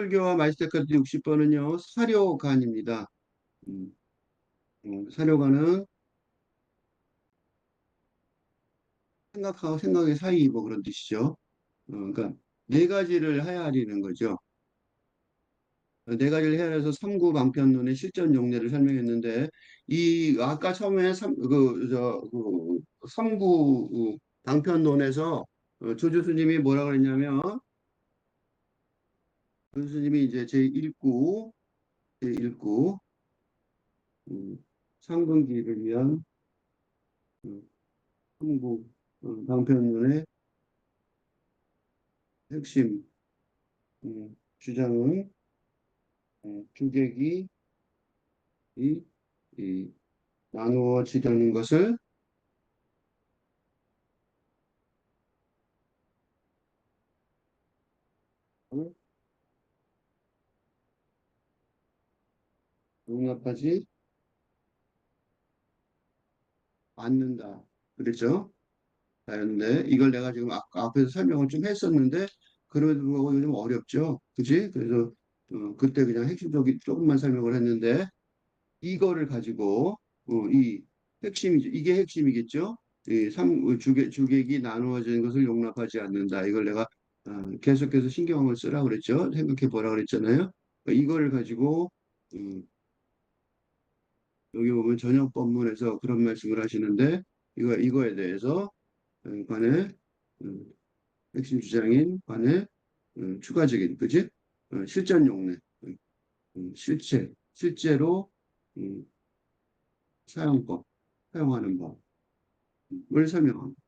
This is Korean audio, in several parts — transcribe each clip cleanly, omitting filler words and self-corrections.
설교와 말세까지 60번은요, 사료관입니다. 음, 사료관은 생각하고 생각의 사이 뭐 그런 뜻이죠. 그러니까 네 가지를 헤아리는 거죠. 네 가지를 헤아려서 삼구 방편론의 실전 용례를 설명했는데 이 아까 처음에 삼구 방편론에서 조주 스님이 뭐라 그랬냐면 조주 스님이 이제 제1구 상분기를 위한 음, 삼구 방편론의 핵심 주장은 주객이 이 나누어지려는 것을 용납하지 않는다. 그랬죠? 그런데 이걸 내가 지금 앞에서 설명을 좀 했었는데 그래도 불구하고 이거 좀 어렵죠. 그지? 그래서 그때 그냥 핵심적인 조금만 설명을 했는데 이거를 가지고 이 핵심이죠. 이게 핵심이겠죠. 이 주객이 나누어지는 것을 용납하지 않는다. 이걸 내가 계속해서 신경을 쓰라 그랬죠. 생각해 보라 그랬잖아요. 그러니까 이거를 가지고 음, 여기 보면 전역 법문에서 그런 말씀을 하시는데 이거에 대해서 관해 음, 핵심 주장인 관해 추가적인 그지 실전 용례 실제로 음, 사용법 사용하는 법을 설명합니다.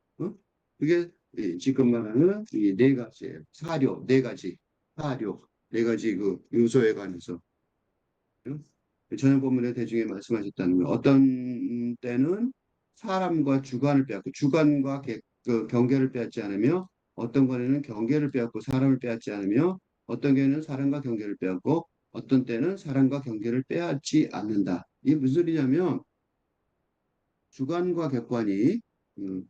그게 지금 말하는 이 네 가지예요. 사료 네 가지 그 요소에 관해서 전혀 본문에 대중에 말씀하셨다는 거예요. 어떤 때는 사람과 주관을 빼앗고 주관과 그 경계를 빼앗지 않으며 어떤 거에는 경계를 빼앗고 사람을 빼앗지 않으며 어떤 경우에는 사람과 경계를 빼앗고 어떤 때는 사람과 경계를 빼앗지 않는다. 이게 무슨 소리냐면 주관과 객관이 음,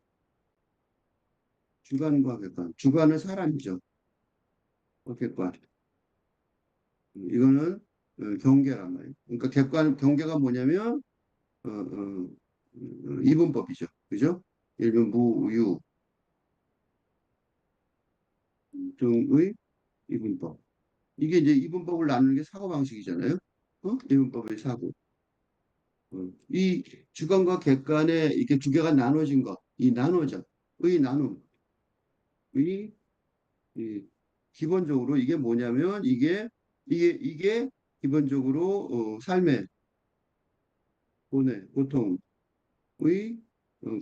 주관과 객관 주관은 사람이죠. 객관 이거는 경계란 말이에요. 그러니까 경계가 뭐냐면 이분법이죠. 그죠? 일본 무유 등의 이분법. 이게 이제 이분법을 나누는 게 사고방식이잖아요. 이분법의 사고. 이 주관과 객관의 이렇게 두 개가 나눠진 것, 이 나눠져, 의 나눔, 의 이 기본적으로 이게 뭐냐면 이게 기본적으로 삶의 고통의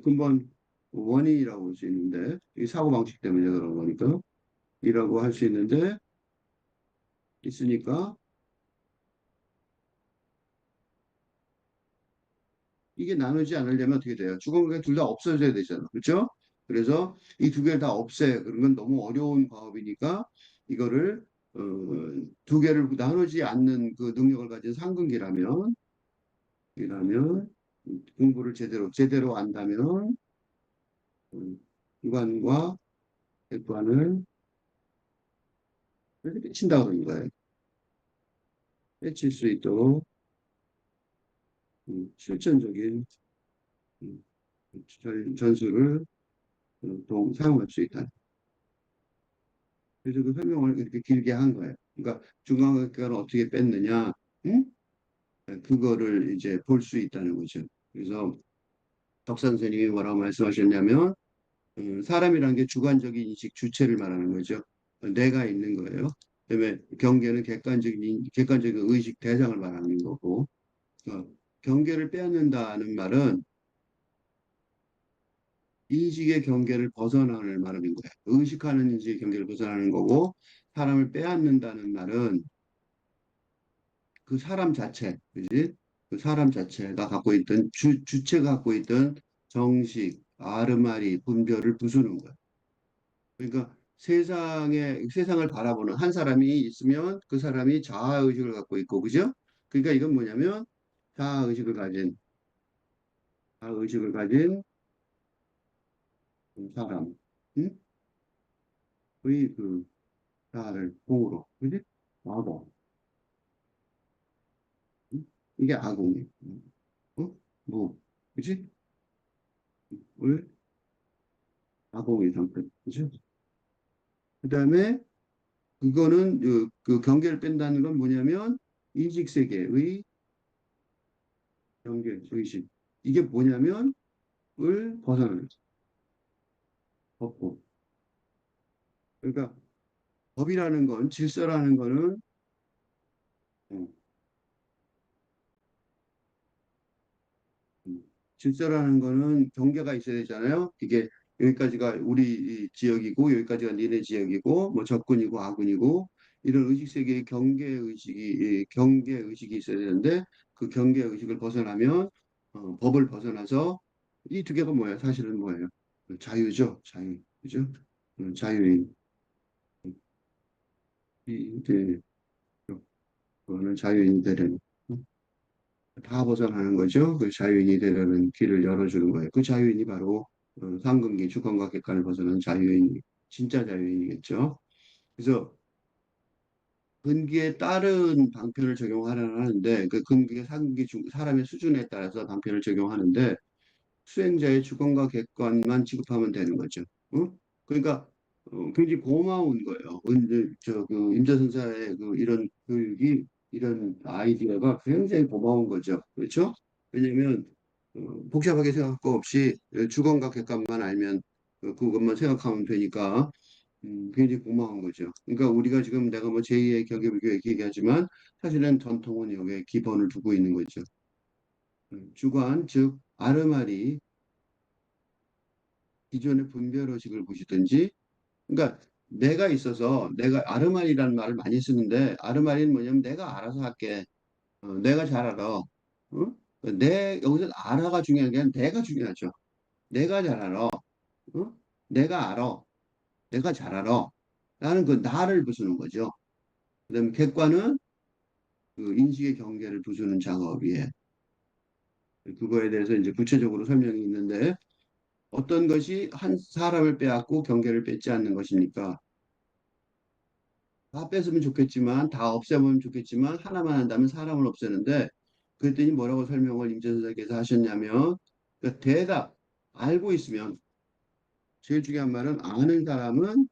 근본 원인이라고 볼 수 있는데 이 사고방식 때문에 그런 거니까 이라고 할 수 있는데 있으니까 이게 나누지 않으려면 어떻게 돼요? 주거가 둘 다 없어져야 되잖아. 그렇죠? 그래서 이 두 개를 다 없애. 그런 건 너무 어려운 과업이니까 이거를 어, 두 개를 나누지 않는 그 능력을 가진 상근기라면 이라면 공부를 제대로 안다면 주관과 객관을 이렇게 빼친다 그러는 거예요. 빼칠 수 있도록 실전적인 음, 전술을 사용할 수 있다. 그래서 그 설명을 이렇게 길게 한 거예요. 그러니까 중앙학교를 어떻게 뺐느냐, 응? 그거를 이제 볼 수 있다는 거죠. 그래서 덕 선생님이 뭐라고 말씀하셨냐면, 사람이라는 게 주관적인 인식, 주체를 말하는 거죠. 내가 있는 거예요. 그다음에 경계는 객관적인 의식 대상을 말하는 거고, 어, 경계를 빼앗는다는 말은 인식의 경계를 벗어나는 말하는 거예요. 의식하는 인식의 경계를 벗어나는 거고, 사람을 빼앗는다는 말은 그 사람 자체, 그지? 그 사람 자체가 갖고 있던 주체가 갖고 있던 정식, 아르마리, 분별을 부수는 거야. 그러니까 세상을 바라보는 한 사람이 있으면 그 사람이 자아의식을 갖고 있고, 그죠? 그러니까 이건 뭐냐면 자아의식을 가진, 자아의식을 가진 사람, 의 그 자아를 공으로, 그지? 악어. 응? 이게 악어네. 어? 뭐, 그지? 을, 악어의 상태. 그지? 그 다음에 그거는 그 경계를 뺀다는 건 뭐냐면 인식세계의 경계, 의식. 이게 뭐냐면 을 벗어나는 법법. 그러니까 법이라는 건 질서라는 거는 어, 음, 질서라는 거는 경계가 있어야 되잖아요. 이게 여기까지가 우리 지역이고 여기까지가 니네 지역이고 뭐 적군이고 아군이고 이런 의식 세계의 경계 의식이 있어야 되는데 그 경계 의식을 벗어나면 법을 벗어나서 이 두 개가 뭐예요? 사실은 뭐예요? 자유죠, 자유, 그죠? 자유인 이제 그거는 자유인이 되려는 다 벗어나는 거죠. 그 자유인이 되려는 길을 열어주는 거예요. 그 자유인이 바로 상근기, 주권과 객관을 벗어난 자유인이 진짜 자유인이겠죠. 그래서 근기에 따른 방편을 적용하려는 하는데 그 근기의 상근기 사람의 수준에 따라서 방편을 적용하는데 수행자의 주권과 객관만 취급하면 되는 거죠. 어? 그러니까 굉장히 고마운 거예요. 저그 임자선사의 그 이런 교육이 이런 아이디어가 굉장히 고마운 거죠. 그렇죠? 왜냐하면 복잡하게 생각할 거 없이 주권과 객관만 알면 그것만 생각하면 되니까 굉장히 고마운 거죠. 그러니까 우리가 지금 내가 뭐 제2의 격예불교 얘기하지만 사실은 전통은 여기에 기본을 두고 있는 거죠. 주관, 즉 아르마리 기존의 분별의식을 보시든지, 그러니까 내가 있어서 내가 아르마리라는 말을 많이 쓰는데 아르마리는 뭐냐면 내가 알아서 할게. 내가 잘 알아. 어? 내 여기서 알아가 중요한 게 아니라 내가 중요하죠. 내가 잘 알아. 어? 내가 알아. 내가 잘 알아. 나는 그 나를 부수는 거죠. 그다음에 객관은 그 인식의 경계를 부수는 작업이에요. 그거에 대해서 이제 구체적으로 설명이 있는데 어떤 것이 한 사람을 빼앗고 경계를 뺏지 않는 것입니까? 다 뺏으면 좋겠지만 다 없애면 좋겠지만 하나만 한다면 사람을 없애는데 그랬더니 뭐라고 설명을 임재 선생께서 하셨냐면 그 대답 알고 있으면 제일 중요한 말은 아는 사람은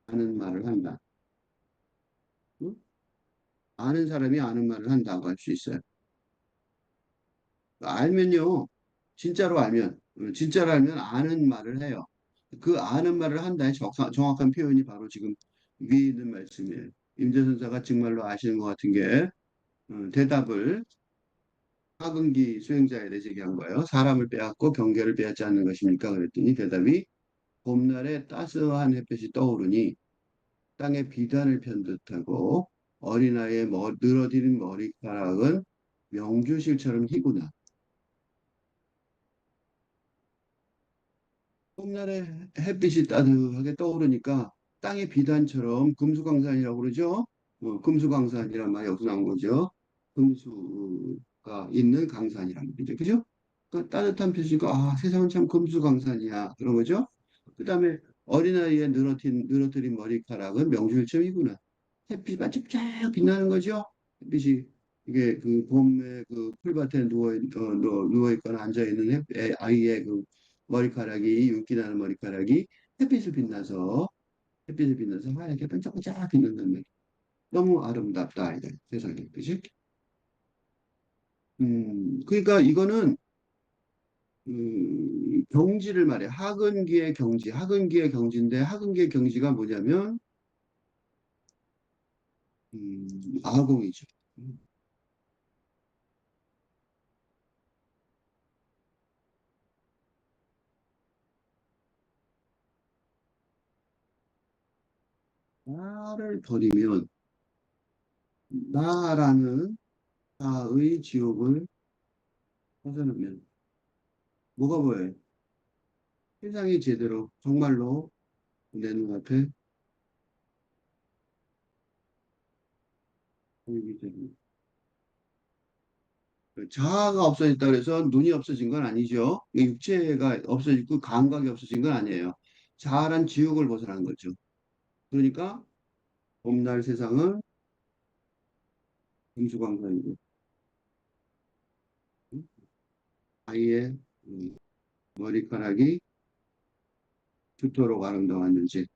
아는 말을 한다. 응? 아는 사람이 아는 말을 한다고 할 수 있어요. 알면요, 진짜로 알면 아는 말을 해요. 그 아는 말을 한다의 정확한 표현이 바로 지금 위에 있는 말씀이에요. 임재 선사가 정말로 아시는 것 같은 게 대답을 하근기 수행자에 대해 얘기한 거예요. 사람을 빼앗고 경계를 빼앗지 않는 것입니까? 그랬더니 대답이 봄날에 따스한 햇볕이 떠오르니 땅에 비단을 편 듯하고 어린아이의 늘어뜨린 머리카락은 명주실처럼 희구나. 봄날에 햇빛이 따뜻하게 떠오르니까 땅의 비단처럼 금수강산이라고 그러죠. 금수강산이란 말이 여기서 나온 거죠. 금수가 있는 강산이란 말이죠. 그죠? 그 따뜻한 표시가 세상은 참 금수강산이야. 그런 거죠. 그다음에 어린아이의 늘어뜨린 머리카락은 명줄점이구나. 햇빛이 반짝반짝 빛나는 거죠. 햇빛이 이게 그 봄에 그 풀밭에 누워 있거나 앉아 있는 아이의 그 머리카락이 윤기 나는 머리카락이 햇빛을 빛나서 햇빛을 빛나서 하얗게 반짝반짝 빛난다는 말이야. 너무 아름답다 이거 세상에 그지? 그러니까 이거는 경지를 말해. 학은기의 경지인데 학은기의 경지가 뭐냐면 아공이죠. 음, 나를 버리면 나라는 나의 지옥을 벗어나면 뭐가 보여요? 세상이 제대로 정말로 내 눈앞에 보이게 됩니다. 자아가 없어졌다 그래서 눈이 없어진 건 아니죠. 육체가 없어지고 감각이 없어진 건 아니에요. 자아란 지옥을 벗어난 거죠. 그러니까 봄날 세상은 금수강산이고 아이의 머리카락이 그토록 아름다웠는지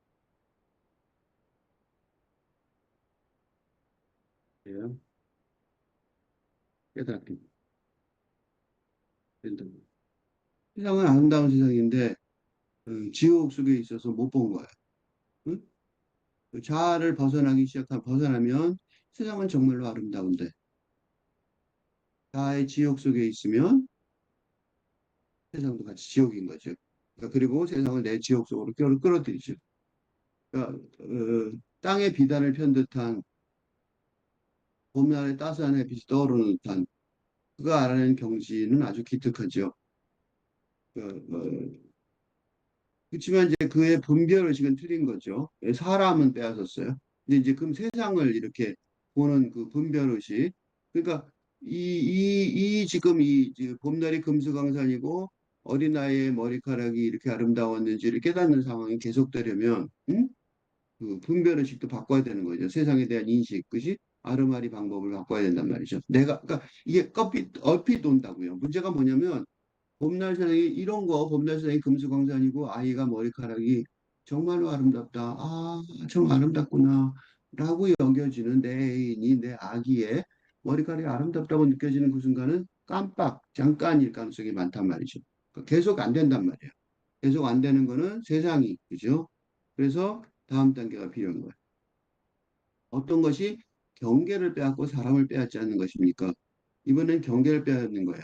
예, 깨닫게 된다. 세상은 아름다운 세상인데 지옥 속에 있어서 못 본 거야. 응? 그 자아를 벗어나면 세상은 정말로 아름다운데 자아의 지옥 속에 있으면 세상도 같이 지옥인 거죠. 그러니까 그리고 세상을 내 지옥 속으로 끌어들이죠. 그러니까 땅의 비단을 편 듯한 봄날의 따스한 햇빛이 떠오르는 듯한 그가 알아낸 경지는 아주 기특하죠. 그, 그렇지만 이제 그의 분별 의식은 틀린 거죠. 사람은 빼앗았어요. 근데 이제 그럼 세상을 이렇게 보는 그 분별 의식. 그러니까 지금 봄날이 금수강산이고 어린아이의 머리카락이 이렇게 아름다웠는지를 깨닫는 상황이 계속되려면, 응? 그 분별 의식도 바꿔야 되는 거죠. 세상에 대한 인식, 그지? 아르마리 방법을 바꿔야 된단 말이죠. 그러니까 이게 얼핏 돈다고요. 문제가 뭐냐면 봄날 사랑이 금수강산이고 아이가 머리카락이 정말로 아름답다. 아, 정 아름답구나. 라고 여겨지는 내 애인이 내 아기의 머리카락이 아름답다고 느껴지는 그 순간은 잠깐일 가능성이 많단 말이죠. 그러니까 계속 안 된단 말이에요. 계속 안 되는 거는 세상이, 그죠? 그래서 다음 단계가 필요한 거예요. 어떤 것이 경계를 빼앗고 사람을 빼앗지 않는 것입니까? 이번엔 경계를 빼앗는 거예요.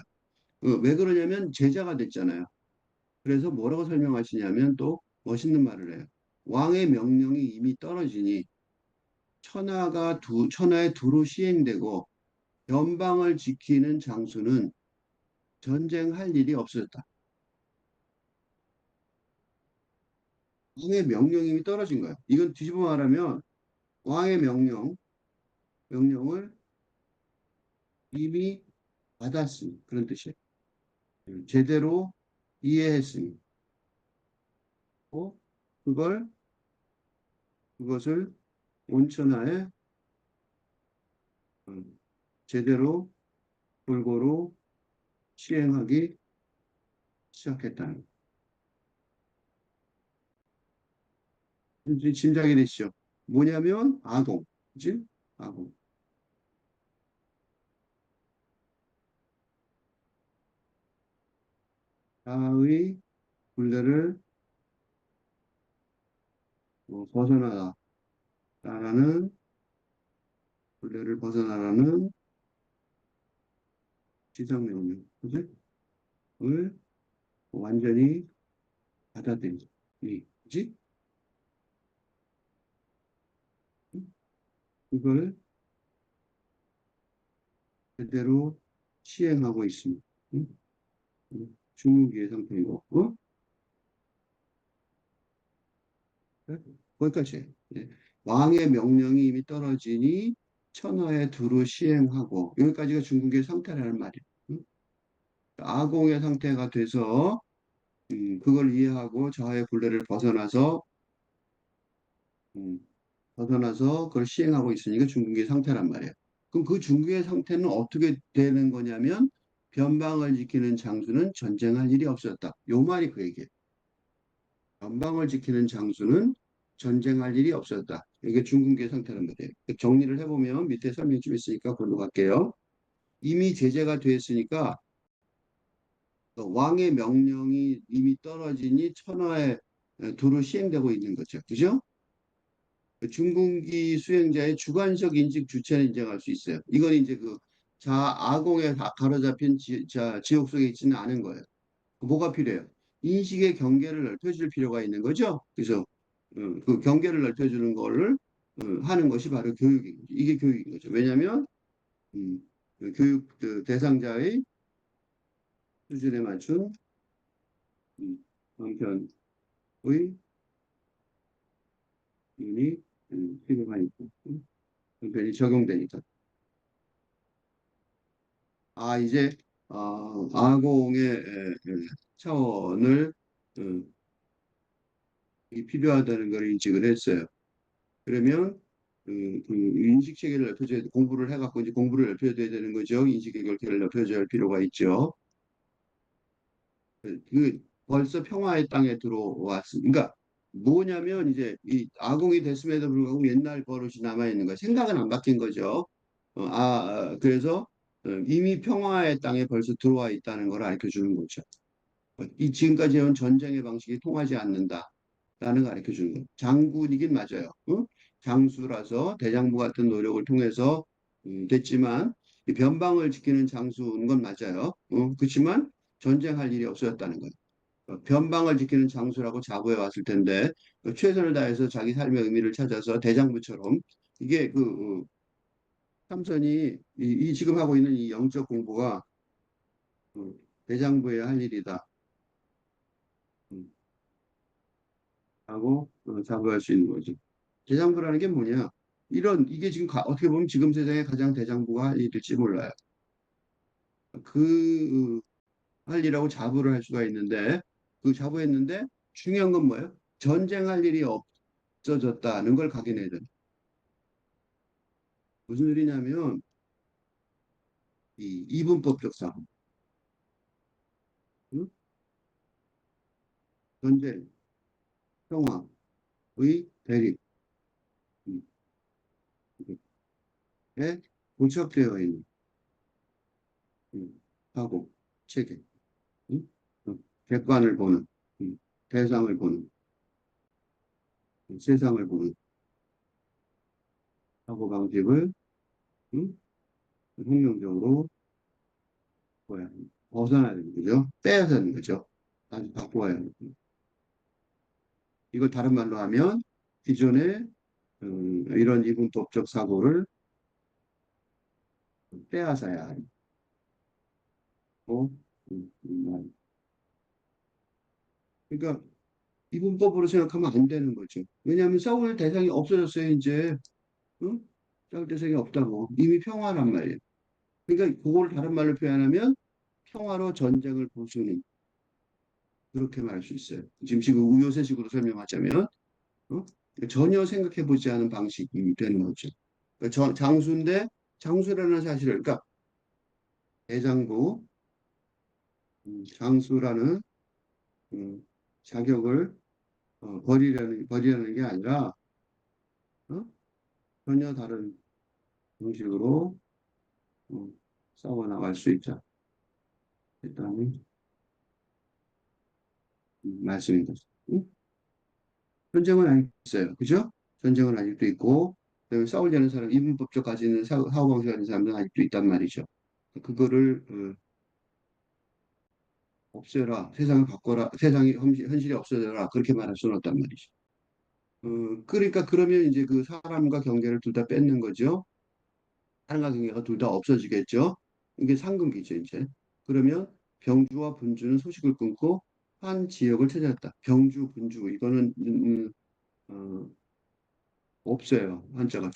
왜 그러냐면 제자가 됐잖아요. 그래서 뭐라고 설명하시냐면 또 멋있는 말을 해요. 왕의 명령이 이미 떨어지니 천하의 두루 시행되고 변방을 지키는 장수는 전쟁할 일이 없어졌다. 왕의 명령이 이미 떨어진 거예요. 이건 뒤집어 말하면 왕의 명령을 이미 받았으니 그런 뜻이에요. 제대로 이해했으니 또 그걸 그것을 온천하에 어, 제대로 골고루 시행하기 시작했다는 이제 짐작이 되시죠? 뭐냐면 아동, 그치? 아동. 자아의 굴레를 벗어나라는 굴레를 벗어나라는 지상명령, 그치? 을 완전히 받아들이지, 그치? 그걸 제대로 시행하고 있습니다. 응? 중국의 상태이고, 네? 거기까지. 예. 왕의 명령이 이미 떨어지니 천하에 두루 시행하고 여기까지가 중국의 상태라는 말이에요. 응? 아공의 상태가 돼서 그걸 이해하고 자아의 굴레를 음, 벗어나서 그걸 시행하고 있으니까 중국의 상태란 말이에요. 그럼 그 중국의 상태는 어떻게 되는 거냐면 변방을 지키는 장수는 전쟁할 일이 없었다. 요 말이 그 얘기예요. 변방을 지키는 장수는 전쟁할 일이 없었다. 이게 중국의 상태란 말이에요. 정리를 해보면 밑에 설명이 좀 있으니까 그걸로 갈게요. 이미 제재가 됐으니까 왕의 명령이 이미 떨어지니 천하에 두루 시행되고 있는 거죠. 그죠? 중국이 수행자의 주관적 인식 주체는 인정할 수 있어요. 이건 이제 아공에 가로잡힌 지옥 속에 있지는 않은 거예요. 뭐가 필요해요? 인식의 경계를 넓혀줄 필요가 있는 거죠. 그래서 그 경계를 넓혀주는 거를 하는 것이 바로 교육인 거죠. 이게 교육인 거죠. 왜냐하면 그 교육 대상자의 수준에 맞춘 형편의 윤이 필요하니까 형편이 적용되니까. 이제 아공의 차원을 이 필요하다는 걸 인식을 했어요. 그러면 그 인식 체계를 넓혀줘야 공부를 해갖고 이제 공부를 넓혀줘야 되는 거죠. 인식 체계를 넓혀줘야 할 필요가 있죠. 벌써 평화의 땅에 들어왔습니다. 그러니까 뭐냐면 이제 이 아공이 됐음에도 불구하고 옛날 버릇이 남아 있는 거예요. 생각은 안 바뀐 거죠. 그래서 이미 평화의 땅에 벌써 들어와 있다는 걸 알려 주는 거죠. 이 지금까지 해온 전쟁의 방식이 통하지 않는다라는 걸 가르쳐 주는 거예요. 장군이긴 맞아요. 응? 장수라서 대장부 같은 노력을 통해서 됐지만 이 변방을 지키는 장수인 건 맞아요. 그렇지만 전쟁할 일이 없어졌다는 거예요. 변방을 지키는 장수라고 자부해 왔을 텐데 최선을 다해서 자기 삶의 의미를 찾아서 대장부처럼 이게 삼선이 이 지금 하고 있는 이 영적 공부가 대장부의 할 일이다. 음, 하고 자부할 수 있는 거죠. 대장부라는 게 뭐냐? 이게 지금 어떻게 보면 지금 세상에 가장 대장부가 할 일일지 몰라요. 그 할 일하고 자부를 할 수가 있는데 그 자부했는데 중요한 건 뭐예요? 전쟁할 일이 없어졌다는 걸 각인해야 돼. 무슨 일이냐면 이 이분법적 사고, 응? 전쟁, 평화의 대립에 고착되어 있는 사고, 체계, 응? 객관을 보는, 응? 대상을 보는, 세상을 보는 사고 방식을 응? 혁명적으로 뭐야, 벗어나야 되는 거죠. 빼야 되는 거죠. 아주 바꿔야 하는 거죠. 이걸 다른 말로 하면 기존의 이런 이분법적 사고를 빼앗아야 하고, 그러니까 이분법으로 생각하면 안 되는 거죠. 왜냐하면 싸울 대상이 없어졌어요, 이제. 응? 싸울 대상이 없다고. 이미 평화란 말이에요. 그러니까 그걸 다른 말로 표현하면 평화로 전쟁을 부수는 그렇게 말할 수 있어요. 지금 우요세식으로 설명하자면 어? 전혀 생각해 보지 않은 방식이 되는 거죠. 그러니까 장수인데 장수라는 사실을 그러니까 대장부 장수라는 음, 자격을 버리려는 게 아니라 어? 전혀 다른 방식으로 어, 싸워 나갈 수 있다. 일단은 말씀인 거죠. 응? 전쟁은 아직도 있어요. 그죠? 전쟁은 아직도 있고 그다음에 싸우려는 사람, 이분법적 가지는 사고방식 가진 사람들은 아직도 있단 말이죠. 그거를 없애라, 세상을 바꿔라, 세상이 현실이 없어져라 그렇게 말할 수는 없단 말이죠. 그러니까 그러면 이제 그 사람과 경계를 둘 다 뺏는 거죠. 사람과 경계가 둘 다 없어지겠죠. 이게 상근기죠, 이제. 그러면 병주와 분주는 소식을 끊고 한 지역을 찾았다. 병주, 분주 이거는 어, 없어요. 한자가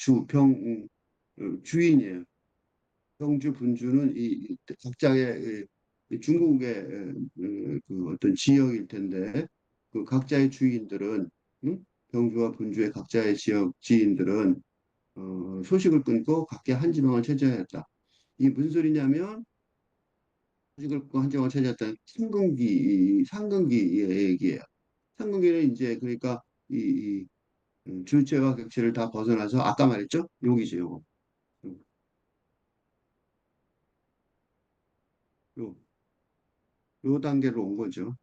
주인이에요. 병주, 분주는 이 각자의 이 중국의 그 어떤 지역일 텐데 그 각자의 주인들은 응? 병주와 분주의 각자의 지역 지인들은 소식을 끊고 각기 한 지방을 차지하였다. 이게 무슨 소리냐면 소식을 끊고 한 지방을 차지했다는 상근기의 얘기예요. 상근기는 이제 그러니까 주체와 객체를 다 벗어나서 아까 말했죠? 여기죠, 요거. 음, 요, 요 단계로 온 거죠.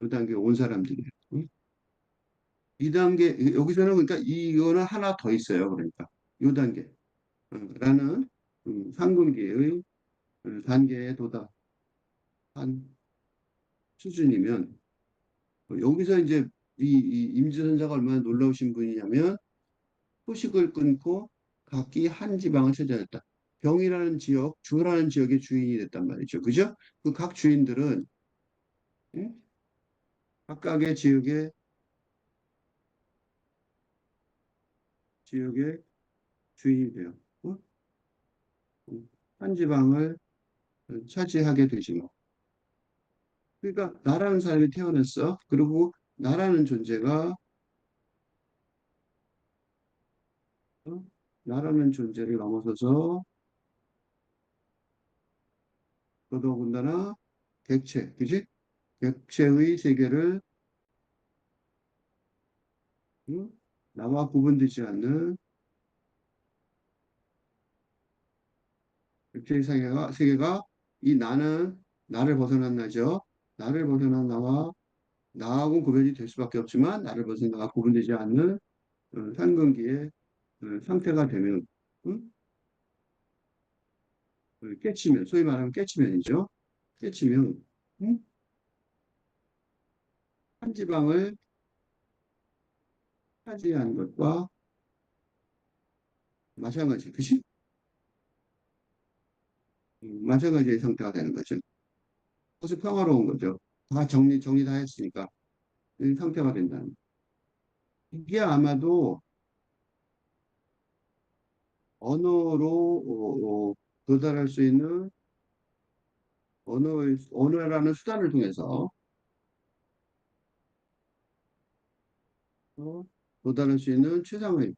요 단계 온 사람들이에요. 응? 이 단계, 여기서는 그러니까 이거는 하나 더 있어요. 그러니까 요 단계, 라는 상근기의 단계에 도달한 수준이면 여기서 이제 이 임지선자가 얼마나 놀라우신 분이냐면 소식을 끊고 각기 한 지방을 차지했다. 병이라는 지역, 주라는 지역의 주인이 됐단 말이죠. 그죠? 그 각 주인들은 응? 각각의 지역의 주인이 돼요. 어? 한 지방을 차지하게 되지 뭐. 그러니까 나라는 사람이 태어났어. 그리고 나라는 존재가 어? 나라는 존재를 넘어서서 더더군다나 객체, 그지? 객체의 세계를 응? 나와 구분되지 않는 객체의 세계가 이 나는 나를 벗어난 나죠. 나를 벗어난 나와 나하고 구별이 될 수밖에 없지만 나를 벗어난 나와 구분되지 않는 상근기의 상태가 되면 응? 깨치면 소위 말하면 깨치면이죠. 깨치면 응? 한 지방을 차지한 것과 마찬가지, 그치? 마찬가지의 상태가 되는 거죠. 그래서 평화로운 거죠. 다 정리 다 했으니까 이 상태가 된다는. 이게 아마도 언어로 도달할 수 있는 언어라는 수단을 통해서 어, 도달할 수 있는 최상의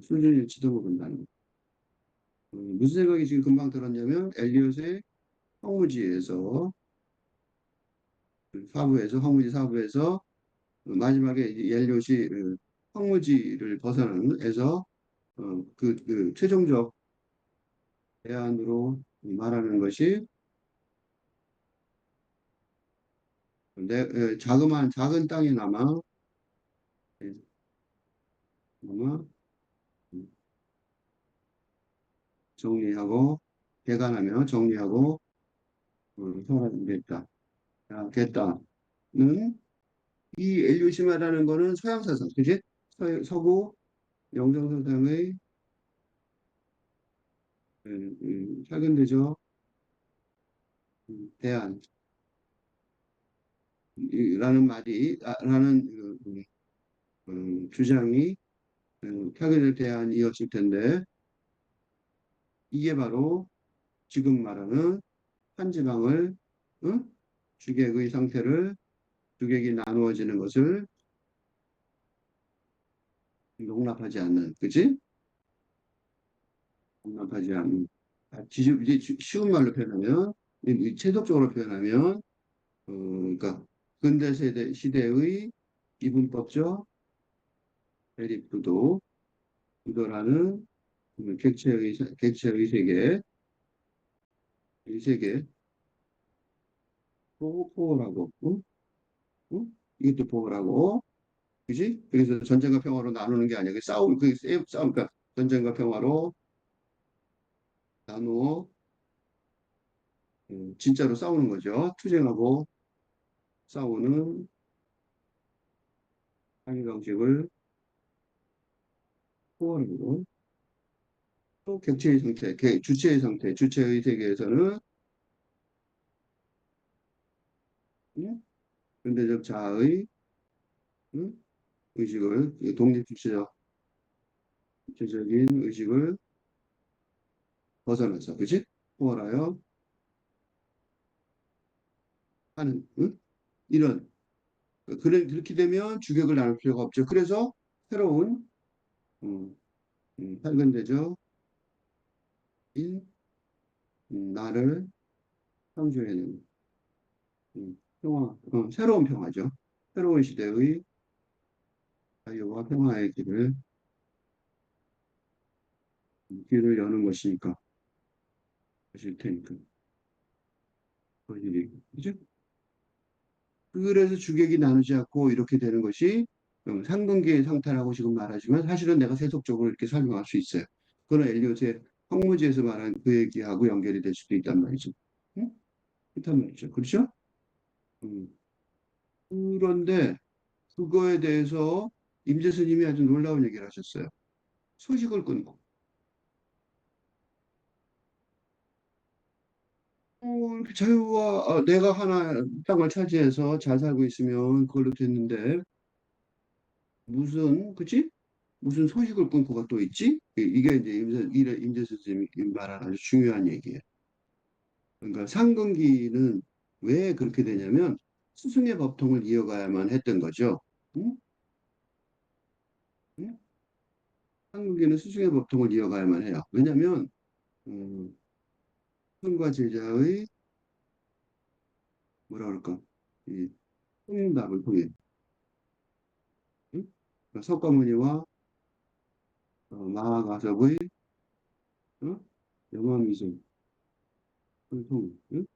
수준일지도 모른다는 거. 무슨 생각이 지금 금방 들었냐면 엘리엇의 황무지에서 사부에서 황무지 사부에서 마지막에 이제 엘리엇이 황무지를 벗어나서 그 최종적 대안으로 말하는 것이 자그마한 작은 땅에 예, 남아 정리하고 개간하며 정리하고 살아야겠다. 겠다는 이 엘리엇이 말하는 거는 서양 사상, 그지? 서구 영정 사상의 살근대적 대안이라는 라는 주장이 타겟에 대한이었을 텐데 이게 바로 지금 말하는 한 지방을 응? 주객의 상태를 주객이 나누어지는 것을 용납하지 않는, 그지? 용납하지 않는. 이제 쉬운 말로 표현하면, 체독적으로 표현하면, 그러니까 근대 시대의 이분법적 대립구도, 구도라는 객체의 세계, 이 세계, 포라고, 응? 응? 이것도 포라고, 그지? 그래서 전쟁과 평화로 나누는 게 아니라 싸움, 그러니까 전쟁과 평화로 나누어 진짜로 싸우는 거죠. 투쟁하고 싸우는 항해 방식을 포괄하고 또 객체의 상태, 주체의 상태, 주체의 세계에서는 음, 근대적 자아의 음, 의식을 주체적인 의식을 벗어나서 그지? 포괄하여 하는 이런 그렇게 되면 주격을 나눌 필요가 없죠. 그래서 새로운 음, 현대적인 나를 창조해내는 평화, 새로운 평화죠. 새로운 시대의 자유와 평화의 길을 여는 것이니까, 것일 테니까. 그런 일이, 그죠? 그래서 주객이 나누지 않고 이렇게 되는 것이 상근기의 상태라고 지금 말하지만 사실은 내가 세속적으로 이렇게 설명할 수 있어요. 그건 엘리ot의 황무지에서 말한 그 얘기하고 연결이 될 수도 있단 말이죠. 응? 그렇단 말이죠. 그렇죠? 음. 그런데 그거에 대해서 임재 스님이 아주 놀라운 얘기를 하셨어요. 소식을 끊고. 자유와 내가 하나 땅을 차지해서 잘 살고 있으면 그걸로 됐는데 그치? 무슨 소식을 끊고가 또 있지? 이게 이제 임재 선생님이 말하는 아주 중요한 얘기예요. 그러니까 상근기는 왜 그렇게 되냐면 스승의 법통을 이어가야만 했던 거죠. 응? 응? 한국인은 스승의 법통을 이어가야만 해요. 왜냐하면 스승과 제자의 뭐라 그럴까 이 통답을 통해 응? 그러니까 석가모니와 마하가섭의 어? 영화미술 통 응?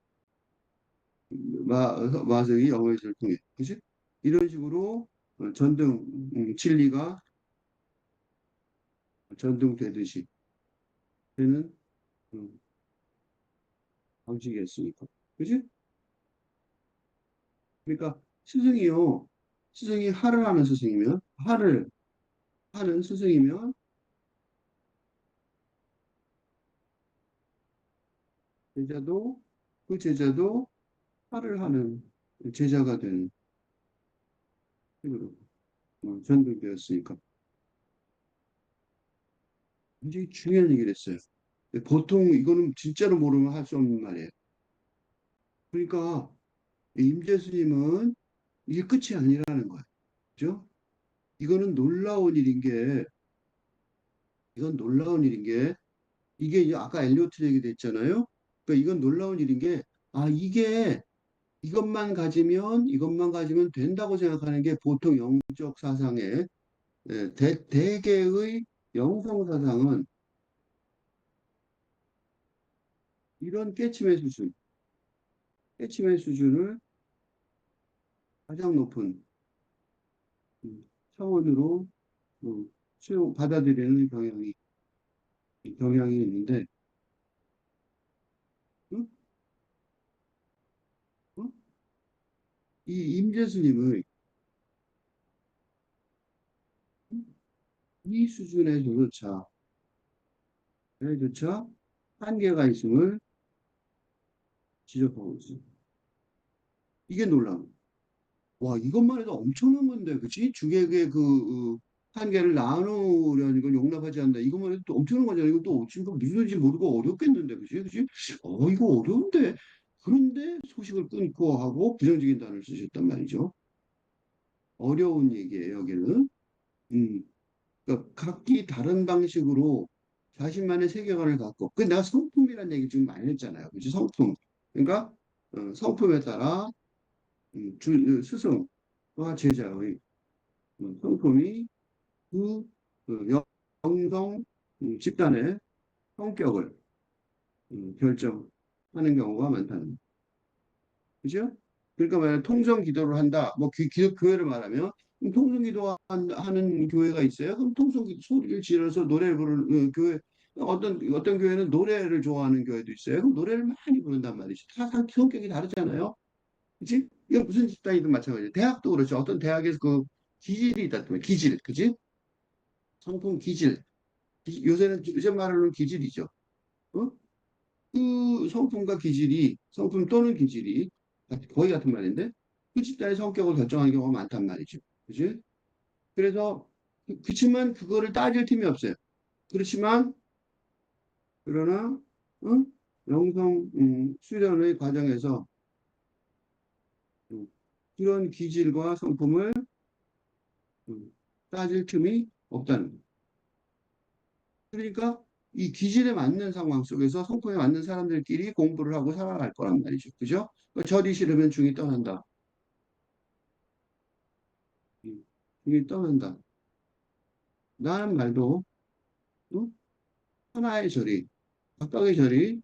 마석이 영화미술을 통해 그치? 이런 식으로 전등 진리가 전등되듯이 되는 음, 방식이었으니까 그치? 그러니까 스승이요 스승이 하를 하는 스승이면 하를 하는 스승이면 제자도 그 제자도 하를 하는 제자가 되는 식으로 전도되었으니까 굉장히 중요한 얘기를 했어요. 보통 이거는 진짜로 모르면 할 수 없는 말이에요. 그러니까 임재 스님은 이게 끝이 아니라는 거예요. 그죠? 이거는 놀라운 일인 게 이건 놀라운 일인 게 이게 이제 아까 엘리오트 얘기도 했잖아요. 그러니까 이건 놀라운 일인 게 이게 이것만 가지면 된다고 생각하는 게 보통 영적 사상의 대개의 영성 사상은 이런 깨침의 수준을 가장 높은 차원으로 받아들이는 경향이 있는데, 응? 응? 이 임재수님의 이 수준에서조차 한계가 있음을 지적하고 있어요. 이게 놀라운. 와, 이것만 해도 엄청난 건데, 그치? 주객의 한계를 나누려는 걸 용납하지 않는다. 이것만 해도 또 엄청난 거잖아. 이거 또 지금 무슨지 모르고 어렵겠는데, 그치? 그치? 이거 어려운데. 그런데 소식을 끊고 하고 부정적인 단어를 쓰셨단 말이죠. 어려운 얘기예요, 여기는. 음. 그러니까 각기 다른 방식으로 자신만의 세계관을 갖고 그 내가 성품이라는 얘기 좀 많이 했잖아요. 그치? 성품. 그러니까 성품에 따라 스승과 제자의 성품이 그, 영성 집단의 성격을 결정하는 경우가 많다는 거죠. 그죠? 그러니까 만약 통성 기도를 한다. 뭐 교회를 말하면 통성 기도하는 교회가 있어요. 그럼 통성 기도 소리를 지르서 노래를 부르는 교회 어떤 교회는 노래를 좋아하는 교회도 있어요. 그럼 노래를 많이 부른단 말이죠. 다 성격이 다르잖아요. 그치? 이건 무슨 집단이든 마찬가지예요. 대학도 그렇죠. 어떤 대학에서 그 기질이 있다. 기질, 그치? 성품 기질. 요새는 요새 말하는 기질이죠. 어? 그 성품 또는 기질이 거의 같은 말인데 그 집단의 성격을 결정하는 경우가 많단 말이죠. 그지? 그래서 그렇지만 그거를 따질 틈이 없어요. 그렇지만 그러나 어? 영성 수련의 과정에서 음, 그런 기질과 성품을 따질 틈이 없다는 거예요. 그러니까 이 기질에 맞는 상황 속에서 성품에 맞는 사람들끼리 공부를 하고 살아갈 거란 말이죠. 그죠? 절이 싫으면 중이 떠난다. 중이 떠난다. 라는 말도 어? 하나의 절이 각각의 절이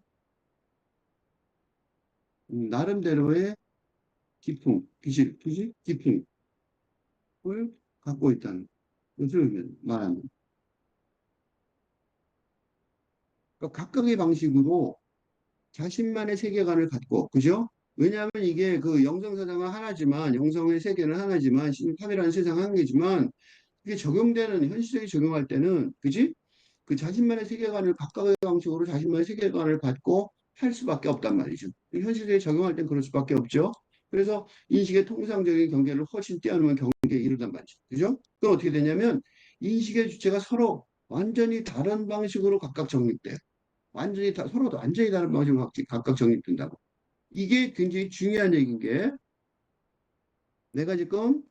나름대로의 깊음을 갖고 있다는 것을 말하는. 그러니까 각각의 방식으로 자신만의 세계관을 갖고, 그죠? 왜냐하면 이게 그 영성사상은 하나지만, 영성의 세계는 하나지만, 신탑이라는 세상 한 개지만, 이게 현실적인 적용할 때는, 그지? 그 자신만의 세계관을 각각의 방식으로 자신만의 세계관을 갖고 할 수밖에 없단 말이죠. 현실에 적용할 땐 그럴 수밖에 없죠. 그래서 인식의 통상적인 경계를 훨씬 뛰어넘은 경계에 이르단 말이죠. 그죠? 그럼 어떻게 되냐면 인식의 주체가 서로 완전히 다른 방식으로 각각 정립돼요. 서로 완전히 다른 방식으로 각각 정립된다고. 이게 굉장히 중요한 얘기인 게 내가 지금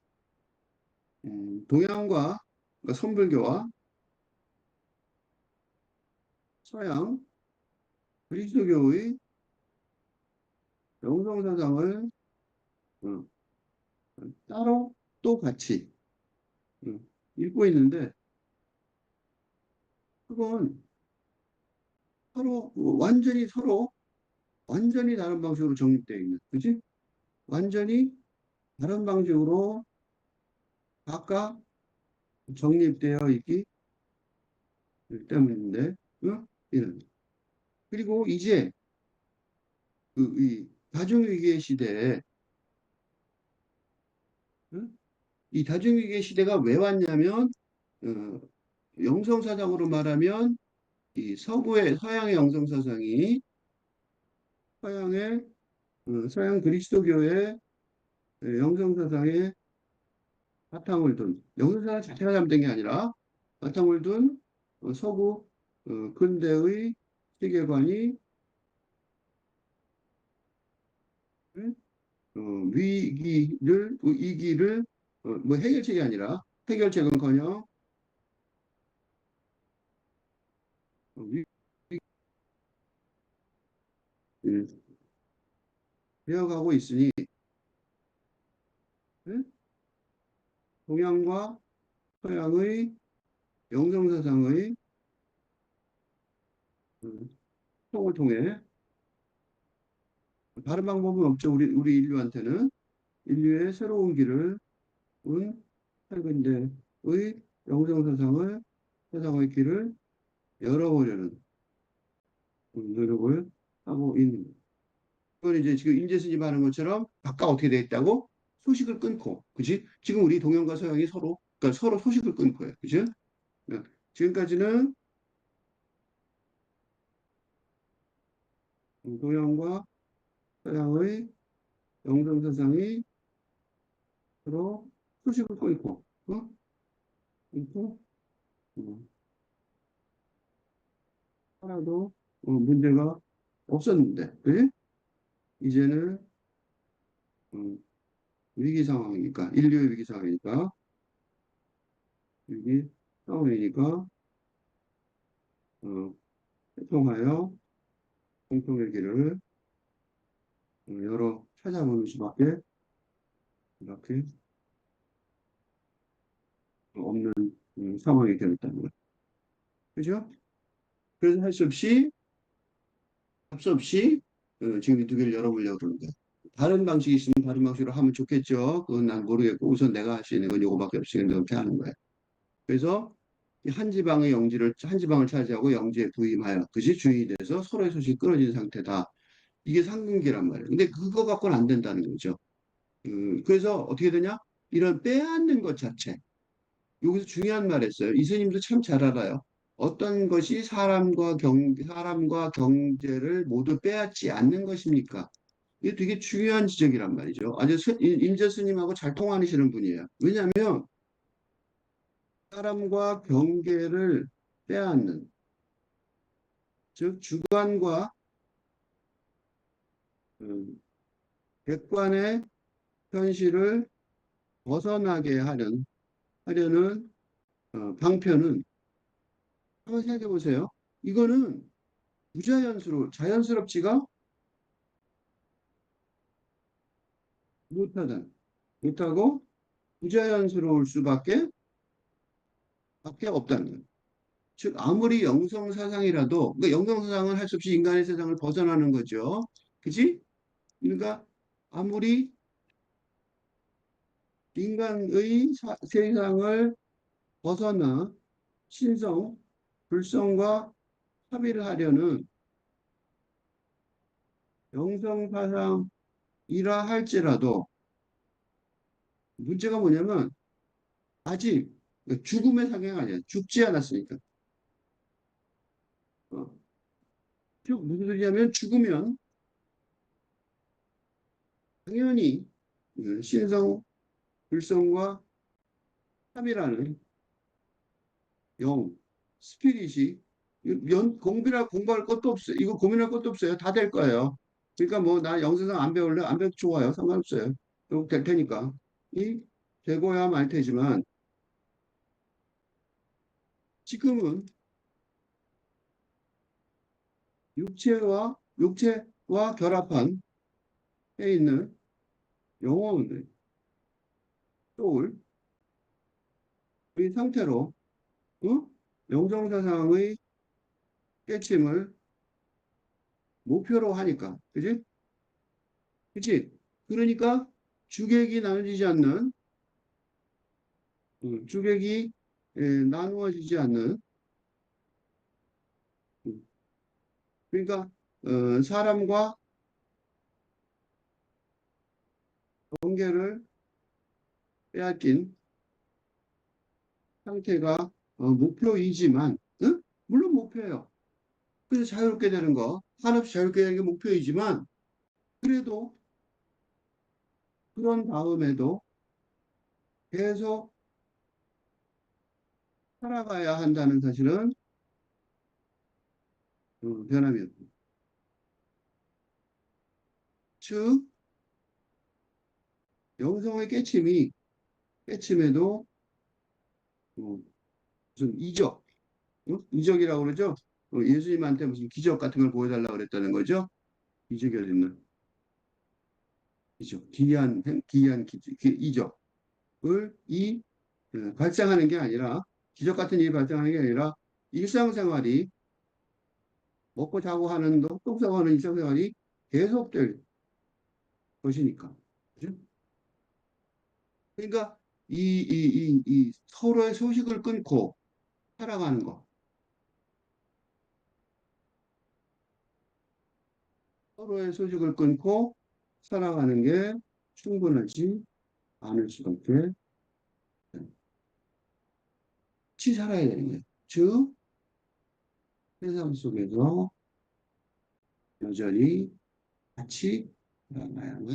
동양과 그러니까 선불교와 서양 그리스도교의 영성사상을 어, 따로 또 같이 어, 읽고 있는데 그건 서로 완전히 다른 방식으로 정립되어 있는, 그지? 완전히 다른 방식으로 각각 정립되어 있기 때문인데, 어? 이런. 그리고 이제 이 다중위기의 시대에, 어? 이 다중위기의 시대가 왜 왔냐면, 어, 영성사상으로 말하면 이 서양의 영성사상이 서양의 서양 그리스도교의 영성사상의 바탕을 둔 영성사상 자체가 잘못된 게 아니라 바탕을 둔 서구 근대의 세계관이 어, 위기를 뭐 해결책이 아니라 해결책은커녕 위, 음, 되어가고 있으니 음, 동양과 서양의 영성사상의 통을 통해 다른 방법은 없죠. 우리 인류한테는 인류의 새로운 길을 은 최근대의 영성사상을 세상의 길을 열어보려는 노력을 하고 있는 거예요. 그건 이제 지금 임재스님 하는 것처럼 각각 어떻게 돼 있다고 소식을 끊고, 그지? 지금 우리 동양과 서양이 서로, 그러니까 서로 소식을 끊고요, 그죠? 네. 지금까지는 동양과 서양의 영성사상이 서로 소식을 끊고, 끊고, 어, 하나도 문제가 없었는데, 그지? 이제는 음, 위기 상황이니까, 인류의 위기 상황이니까, 위기 상황이니까, 통하여 공통의 길을 열어 찾아보는 수밖에 이렇게 없는 상황이 되었다는 거죠. 그죠? 그래서 할 수 없이 지금 이 두 개를 열어보려고 그러는 거예요. 다른 방식이 있으면 다른 방식으로 하면 좋겠죠. 그건 난 모르겠고 우선 내가 할 수 있는 건 이거밖에 없으니까 그렇게 하는 거예요. 그래서 한 지방의 한 지방을 차지하고 영지에 부임하여 그지 주인이 돼서 서로의 소식이 끊어진 상태다. 이게 상근계란 말이에요. 근데 그거 갖고는 안 된다는 거죠. 그래서 어떻게 되냐? 이런 빼앗는 것 자체. 여기서 중요한 말 했어요. 이스님도 참 잘 알아요. 어떤 것이 사람과 경제를 모두 빼앗지 않는 것입니까? 이게 되게 중요한 지적이란 말이죠. 아주 임재 스님하고 잘 통하시는 분이에요. 왜냐하면 사람과 경계를 빼앗는, 즉 주관과 음, 객관의 현실을 벗어나게 하려는 방편은 한번 생각해 보세요. 이거는 자연스럽지가 못하다. 못하고 부자연스러울 밖에 없다는 거예요. 즉 아무리 영성사상이라도 그러니까 영성사상은 할 수 없이 인간의 세상을 벗어나는 거죠. 그지? 그러니까 아무리 인간의 세상을 벗어나 신성, 불성과 합의를 하려는 영성사상이라 할지라도 문제가 뭐냐면 아직 죽음의 상해가 아니야. 죽지 않았으니까. 어, 즉 무슨 소리냐면 죽으면 당연히 신성, 불성과 합이라는 영, 스피릿이 공부할 것도 없어요. 이거 고민할 것도 없어요. 다 될 거예요. 그러니까 뭐 나 영세상 안 배울래? 안 배워도 좋아요. 상관없어요. 또 될 테니까. 이 되고야 말 테지만 지금은 육체와 결합한 해 있는 영혼의 소울, 이 상태로 어? 영정사상의 깨침을 목표로 하니까, 그지? 그치? 그러니까 주객이 나눠지지 않는, 주객이 나누어지지 않는, 음, 그러니까 사람과 관계를 빼앗긴 상태가 목표이지만, 응? 물론 목표예요. 그래서 자유롭게 되는 거, 한없이 자유롭게 되는 게 목표이지만, 그래도 그런 다음에도 계속 살아가야 한다는 사실은 변함이 없다. 즉, 영성의 깨침에도 어, 무슨 이적, 이적이라고 그러죠? 예수님한테 무슨 기적 같은 걸 보여달라고 그랬다는 거죠? 이적이 어딨나? 이적, 기이한 이적을 발생하는 게 아니라, 기적 같은 일이 발생하는 게 아니라, 일상생활이, 먹고 자고 하는, 똥 싸고 하는 일상생활이 계속될 것이니까. 그죠? 그러니까, 이 서로의 소식을 끊고 살아가는 거. 서로의 소식을 끊고 살아가는 게 충분하지 않을 수밖에 같이 살아야 되는 거예요. 즉, 세상 속에서 여전히 같이 살아가야만,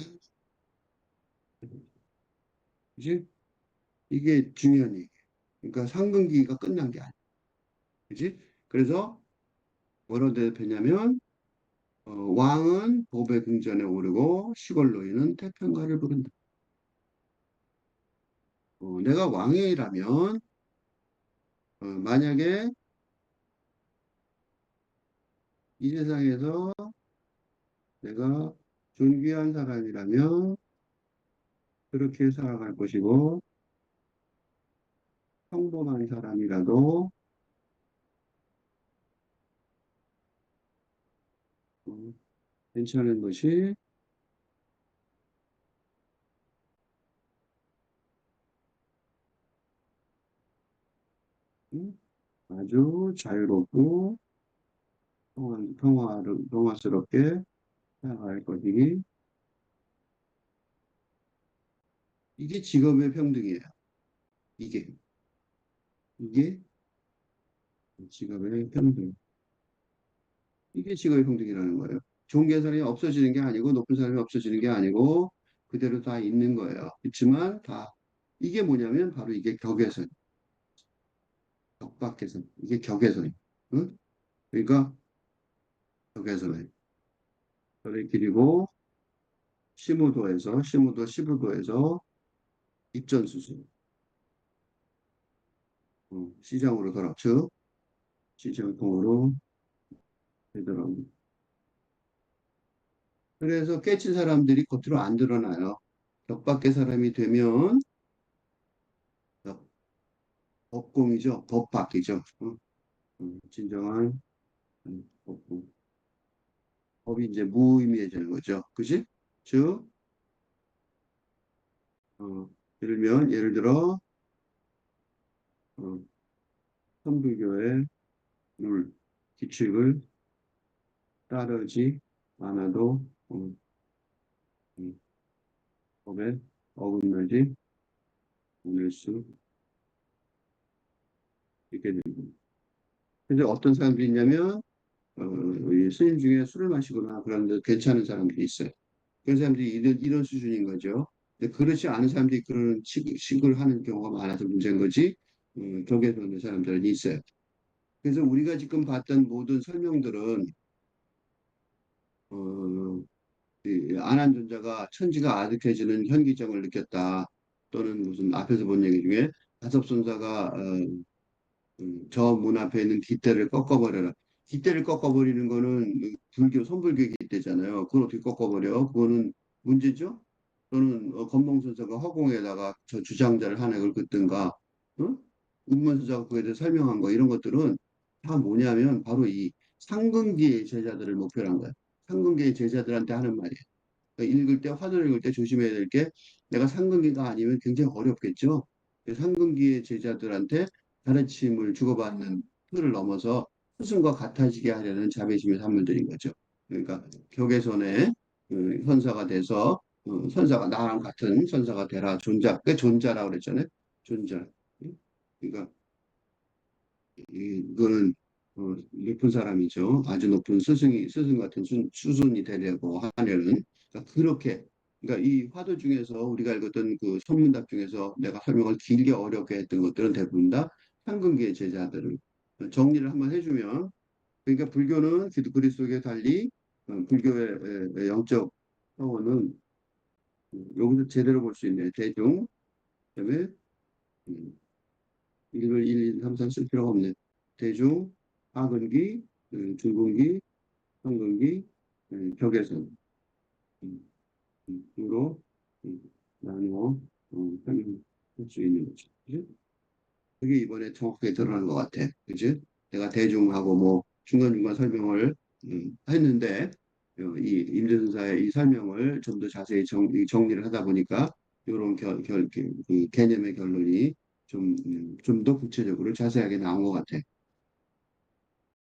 그지? 이게 중요한 얘기예요. 그러니까 상근기가 끝난 게 아니야. 그지? 그래서 뭐라고 대답했냐면, 왕은 법의 궁전에 오르고 시골 노인은 태평가를 부른다. 내가 왕이라면, 만약에 이 세상에서 내가 존귀한 사람이라면 그렇게 살아갈 것이고, 평범한 사람이라도 어, 괜찮은 것이, 음, 아주 자유롭고 평화스럽게 살아갈 것이기, 이게 직업의 평등이에요. 이게 이게 직업의 평등. 이게 직업의 평등이라는 거예요. 좋은 사람이 없어지는 게 아니고 높은 사람이 없어지는 게 아니고 그대로 다 있는 거예요. 있지만 다 이게 뭐냐면 바로 이게 격에서 격밖에서 이게 격에서 응? 그러니까 격에서는 저를 기리고 시무도에서 15도에서 입전수술 시장으로 돌아 즉 시장통으로 되더라고요. 그래서 깨친 사람들이 겉으로 안 드러나요. 격밖의 사람이 되면 법공이죠. 법밖이죠. 진정한 법공. 법이 이제 무의미해지는 거죠. 그지? 즉, 어, 예를 들어 어, 천불교의 룰, 규칙을 따르지 않아도 음, 법에 어긋나지 않을 수 있게 됩니다. 근데 어떤 사람들이 있냐면 이 스님 중에 술을 마시거나 그런데 괜찮은 사람들이 있어요. 그런 사람들이 이런 수준인 거죠. 근데 그렇지 않은 사람들이 그런 식을 하는 경우가 많아서 문제인 거지. 격에서 오는 사람들은 있어요. 그래서 우리가 지금 봤던 모든 설명들은 어, 이 안한존자가 천지가 아득해지는 현기증을 느꼈다. 또는 무슨 앞에서 본 얘기 중에 다섭손사가 저 문 앞에 있는 깃대를 꺾어버려라. 깃대를 꺾어버리는 거는 불교, 선불교 깃대잖아요. 그걸 어떻게 꺾어버려? 그거는 문제죠? 또는 건몽선사가 허공에다가 저 주장자를 하나 긁든가, 어? 운문선사가 그에 대해 설명한 거, 이런 것들은 다 뭐냐면 바로 이 상근기의 제자들을 목표로 한 거예요. 상근기의 제자들한테 하는 말이에요. 그러니까 읽을 때, 화두를 읽을 때 조심해야 될 게, 내가 상근기가 아니면 굉장히 어렵겠죠. 상근기의 제자들한테 가르침을 주고받는 틀을 넘어서 스승과 같아지게 하려는 자비심의 산물들인 거죠. 그러니까 격에선에 선사가 돼서 선사가 나랑 같은 선사가 되라. 존자, 그 존자라고 그랬잖아요. 존자. 그러니까 이거는 높은 사람이죠. 아주 높은 스승 같은 수순이 되려고 하려는. 그러니까 그렇게, 그러니까 이 화두 중에서 우리가 읽었던 그 선문답 중에서 내가 설명을 길게 어렵게 했던 것들은 대부분 다 상근기의 제자들을 정리를 한번 해주면, 그러니까 불교는 그리스도에 달리 불교의 영적 사원은 여기서 제대로 볼 수 있네. 대중, 그다음에 음, 1을 1, 2, 3, 4 쓸 필요가 없네. 대중, 하근기, 중근기, 상근기, 격에선 으로 나누어 설명할 수 있는 거죠. 그지? 그게 이번에 정확하게 드러난 것 같아. 그지? 내가 대중하고 뭐 중간중간 설명을 했는데 이 임대순사의 이 설명을 좀 더 자세히 정리를 하다 보니까 이런 그 개념의 결론이 좀 더 구체적으로 자세하게 나온 것 같아.